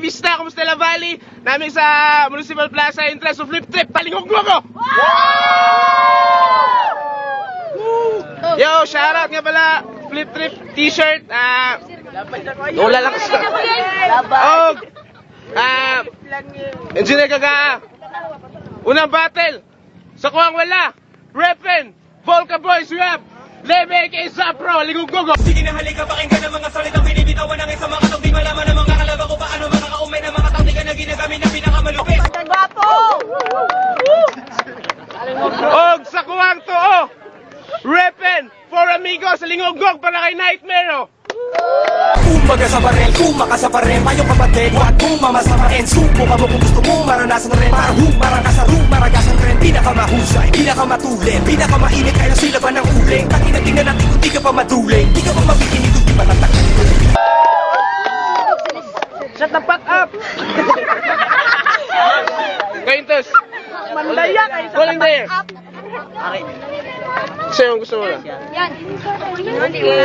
artista, kumusta La Valley? Namin sa Municipal Plaza entrance of Flip Trip, palingog mo ko! Yo, shoutout nga pala, Flip Trip t-shirt, wala lang sa... Oh, Engineer Gaga. Unang battle, sa kuwang wala, Repen, Volca Boys, we have Lebe kay Zapro, Ligugogo. Sige na halika, pakinggan ang mga salitang binibitawan ng isang mga tong di malaman ng mga kalaba ko paano mga kaumay na mga taktika na ginagamit na pinakamalupit. Og sa kuwang to, Repen, for amigos, Lingogog para kay Nightmare. Kumbaga sa barel, kumaka sa parel, mayong kapatid, huwag mong mamasamain. Subo ka mo kung gusto mo, maranasan rin. Marang ka sa maragasan rin. Pinakamahusay, pinakamatulin, pinakamainit, kaya sila ba ng uling. Tingnan natin kung di ka pa maduling, di ka pa mabikinig, di pa natakot. Shut the fuck up! Kaintos! Mandaya kayo sa Walang daya! Sa'yo ang gusto mo na.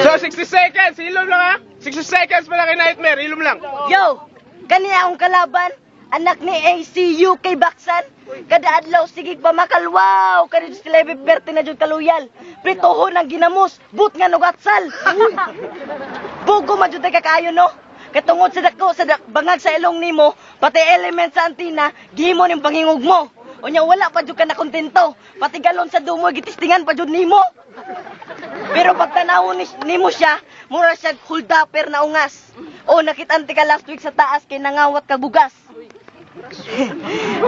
So, 60 seconds! Ilom lang ha! 60 seconds pala kay Nightmare, ilom lang. Yo, kaniya akong kalaban, anak ni ACU kay Baksan. Kada adlaw sigig pa makalwaw, kanito sila biberte na jud kaluyal. Pritohon ang ginamos, but nga nugatsal. Bugo majud kay kaayo no. Katungod sa dako sa bangag sa ilong nimo, pati element sa antina, gihimo ning pangingog mo. Unya wala pa jud ka na kontento, pati galon sa dumo gitistingan pa jud nimo. Pero pag tanawon nimo siya, mura siya hold upper na ungas. O nakitanti ka last week sa taas kay nangawat ka bugas.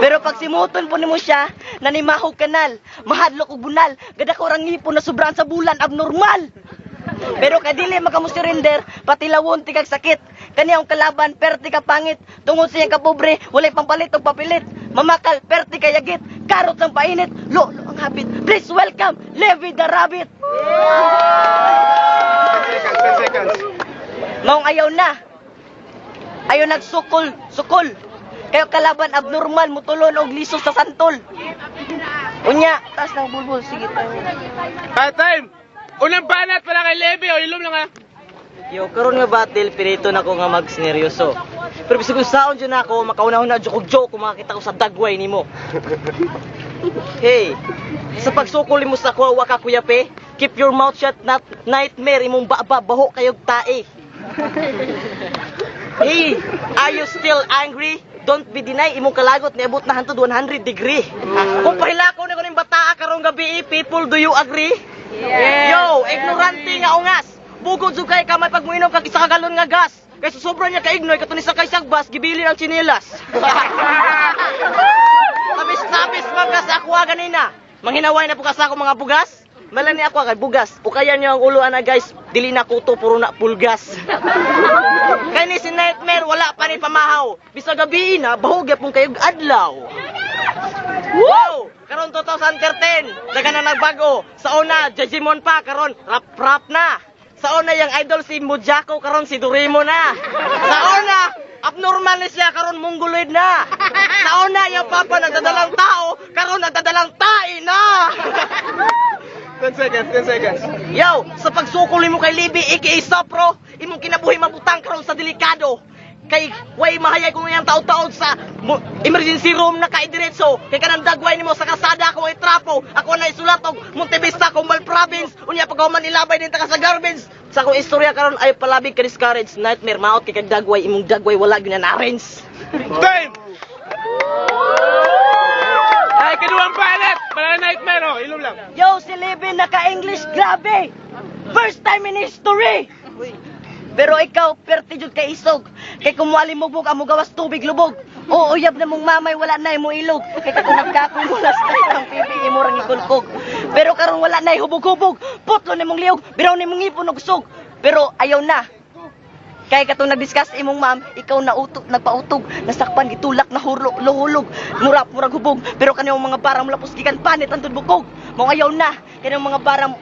Pero pag simuton po nimo siya, nanimahog kanal, mahadlok og bunal, gadak orang ngipon na sobrang sa bulan abnormal. Pero kadili makamusirender, pati lawon ti kag sakit. Kaniyang kalaban, perti ka pangit. Tungod siyang kapobre, walay pampalit o papilit. Mamakal, perti ka yagit. Karot ang painit, lo ang habit. Please welcome, Levi the Rabbit. 10 seconds. Maong ayaw na. Ayaw nagsukol, sukol. Kayo kalaban abnormal, mutulon og liso sa santol. Unya, taas ng bulbul, sige tayo. Time! Unang banat pala kay Lebe, o ilom lang ha. Yo, karon nga battle, pirito na ko nga magsineryoso. Pero bisag kung saon dyan ako, makaunahon na joke kung makakita ko sa dagway nimo. Hey, sa pagsukol mo sa kuwa ka kuyape, keep your mouth shut, not Nightmare, imong baho kayog tae. Hey, are you still angry? Don't be deny, imong kalagot niabot na hantod 100 degree. Kung pahilako na ko ng bataa karong gabi, people, do you agree? Yeah. Yo, ignorante nga ungas. Bugod sugay ka may pagmuinom kag isa ka galon nga gas. Kay sobra niya kaignoy katong isa kay sagbas gibili ang tsinelas. Sabis man ka sa akwa ganina. Manghinaway na po ka sa ako mga bugas. Malani ako kay bugas. Ukayan niyo ang ulo ana guys. Dili na kuto puro na pulgas. Kay ni si Nightmare wala pa ni pamahaw. Bisag gabi na bahog gyapon kayog adlaw. Wow! Karon 2013, daga na nagbago. Sa una, Jajimon pa karon rap na. Sa una yung idol si Mujako, karon si Doremo na. Sa una, abnormal na siya, karon mongoloid na. Sa una, yung papa nagdadalang tao, karon nagdadalang tae na. 10 seconds. Yo, sa pagsukol mo kay Libby, aka Sapro, imong kinabuhi mabutang karon sa delikado. Kay way mahayay ko ngayang taon-taon sa emergency room na kay diretso. Kay kanang dagway nimo sa kasada ako ay trapo. Ako na isulatog Montevista Combal Province. Unya paghuman ilabay din ta sa garbage. Sa akong istorya karon ay palabig ka discourage Nightmare maot kay kag dagway imong dagway wala gyud na arrange. Time! Ay, kaduang banat pala kay Nightmare, o ilom lang. Yo, si Levi naka-English, grabe! First time in history! Pero ikaw, perti jud kay isog. Kay kumuali mo bug amo gawas tubig lubog. O uyab na mong mamay wala na mo ilog. Kay katong nagkakoy mo last night ang pipi imo rang ikulkog. Pero karon wala na hubog-hubog. Putlo nimong liog, biraw nimong ipon og usog. Pero ayaw na. Kay katong nag-discuss imong ma'am, ikaw na nagpautog, nasakpan gitulak na hulog, murag hubog. Pero kaniyong mga barang lapos gikan panit antud bukog. Mo ayaw na. Kaniyong mga barang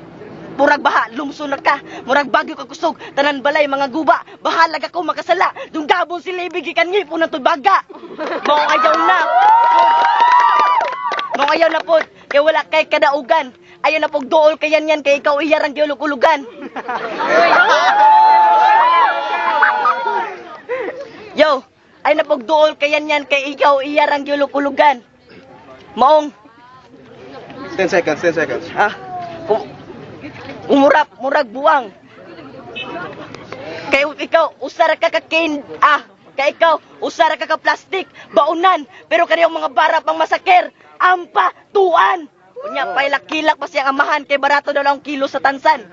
murag baha, lumso na ka. Murag bagyo ka kusog, tanan balay mga guba. Bahalag ako makasala, dunggabon sila ibigikan ngipon ng tubaga. Mong ayaw na. Mong ayaw na po, kaya wala kay kadaugan. Ayaw na pog dool kayan yan, kay ikaw iyarang giulog-ulugan. Yo, ay napagduol kayan yan kay ikaw iyarang yulukulugan. Maong, 10 seconds, 10 seconds. murag buwang. Kay ikaw, usara ka kay ikaw, usara ka plastic, baunan, pero kaniyong mga bara pang masaker, ampa, tuan. Kunya, pailak-kilak pa siyang amahan, kay barato daw lang kilo sa tansan.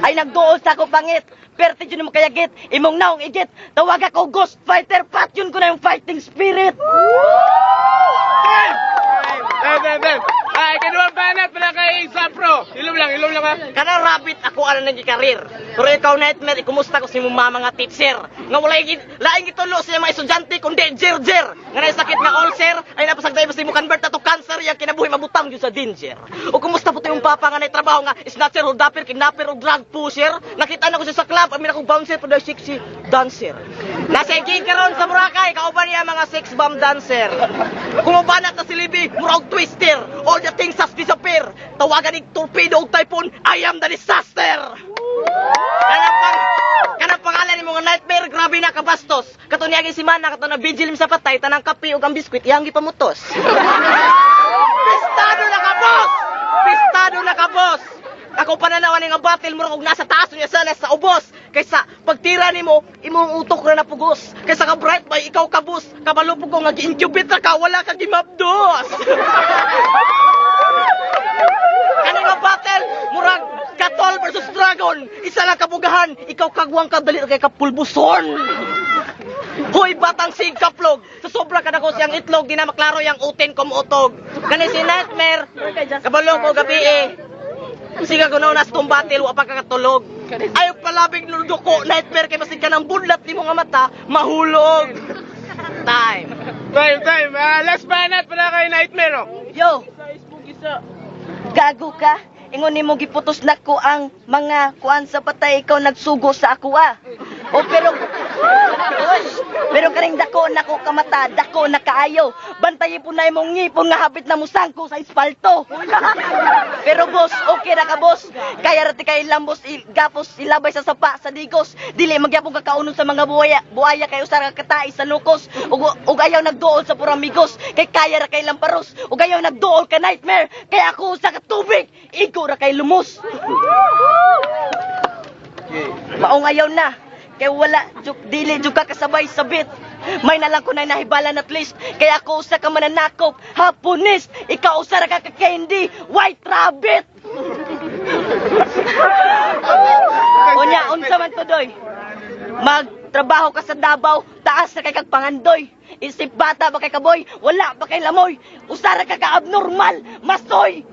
Ay nagduol sa ako pangit, perte yun mo kayagit, imong naong igit, tawag ako Ghost Fighter, pat yun ko na yung fighting spirit. Then. Ay, kanuang banat pala kay Zapro. Ilom lang ha. Kana rabbit ako ana nang karir. Pero ikaw nightmare, kumusta ko si mong mga teacher? Nga wala laing gitulo sa mga estudyante kundi jer. Nga nay sakit nga ulcer ay napasagday basta mo convert na to cancer yang kinabuhi mabutang gyud sa danger. O kumusta po tayong papa nga nay trabaho nga snatcher, holdapper, kidnapper o drug pusher? Nakita na ko siya sa club, amin akong bouncer pero sexy dancer. Nasa gig karon sa Boracay, kauban niya mga sex bomb dancer. Kumubanat na si Libby, murag twister. All the things has disappear. Tawagan ni torpedo o typhoon, I am the disaster. Kanang pangalan ni mga nightmare, grabe na kabastos. Katuniagin si Mana, kato na vigilim sa patay, tanang kape o ang biskwit, iyang gipamutos. Pistado na ka, boss! Ako pananawan nga battle mo og nasa taas niya sana sa ubos. Kaysa pagtira nimo, imong utok na napugos. Kaysa ka bright boy, ikaw kabus. Kabalupog ko nga gi-incubate ka, wala ka gimabdos. Kani nga battle, murag Katol versus Dragon. Isa lang kabugahan, ikaw kagwang kadali kay kapulbuson. Hoy batang sig kaplog, sa sobra ka dako siyang itlog, di na maklaro yang utin kumutog. Kani si Nightmare, kabalo ko gabi Siga ko na sa tong battle, wa pa kakatulog. Ayaw palabing nuduko, Nightmare, kay basig ka ng budlat ni mo nga mata, mahulog. Time. Last banat pala kay Nightmare. Yo, gago ka? Ingon nimo giputos na ko ang mga kuan sa patay, ikaw nagsugo sa ako O pero karing dako na ko kamata, dako na kaayo. Bantayin po na imong ngipon nga habit na musangko sa espalto. Pero boss, okay ra ka boss. Kaya rati kay lambos gapos ilabay sa sapa sa digos. Dili magyapon ka kaunon sa mga buhaya kay usara ka katay sa lukos. Ug ayaw nagduol sa purang migos. Kay kaya ra kay lamparos. Ug ayaw nagduol ka Nightmare. Kay ako sa katubig. Ikaw ra kay lumos. Maong ayaw na. Kay wala dili jud ka kasabay sabit. May na lang ko na nahibalan at least. Kaya ako usa ka mananakop, hapunis. Ikaw usa ra ka candy, white rabbit. Unya unsa man tudoy? Magtrabaho ka sa Davao, taas na kay kag pangandoy. Isip bata ba kay kaboy, wala ba kay lamoy. Usa ra ka abnormal, masoy.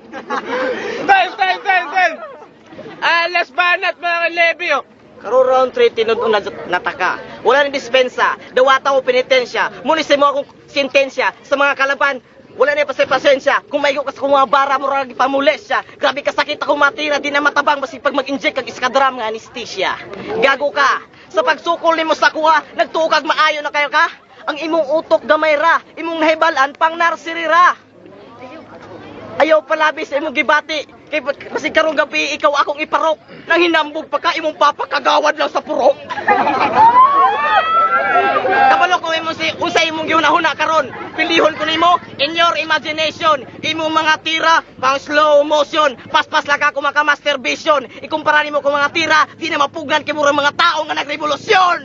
Time. Last banat mga kay Levy. Karo round 3 tinud na nataka. Wala ni dispensa, dawata mo penitensya. Munisin mo akong sentensya sa mga kalaban. Wala na pasensya. Kung maigo ka sa mga bara mo ra gipamules siya. Grabe ka sakit ako matira, di na matabang basi pag mag-inject kag iskadram nga anesthesia. Gago ka. Sa pagsukol nimo sa kuha, nagtuo kag maayo na kayo ka. Ang imong utok gamay ra, imong nahibalan pang nursery ra. Ayaw palabis sa imong gibati. Kay kasi karong gabi ikaw akong iparok. Nang hinambog pa ka imong papa kagawad lang sa purok. Kabalo ko imong si usay imong gihuna-huna karon. Pilihon ko nimo in your imagination. Imong mga tira pang slow motion. Paspas lang ka maka masturbation. Ikumpara nimo ko mga tira, di na mapugnan kay murang mga tao nga nagrevolusyon.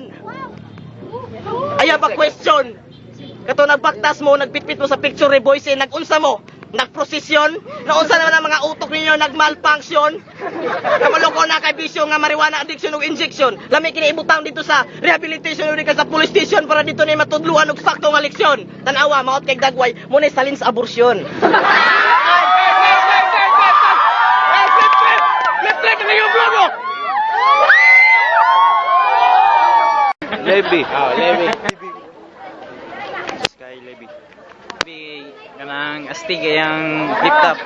Ayaw ba question? Kato nagbaktas mo, nagbitbit mo sa picture ni Boyce, nagunsa mo, nagprosesyon, naunsa naman ang mga utok ninyo nagmalfunction. Kamaloko na kay bisyo nga marijuana addiction o injection. Lami kiniibutang dito sa rehabilitation o sa police station para dito na matudluhan og sakto nga leksyon. Tanawa, maot kay dagway, muna salin sa abortion. Flip na yung vlog mo. Levy. Levy. Kanang astig yang flip top.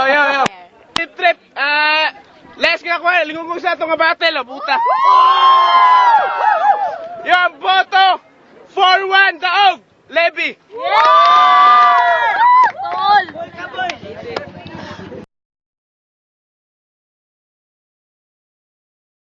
Yo. Trip. Let's go, lingon ko sa atong nga battle, buta.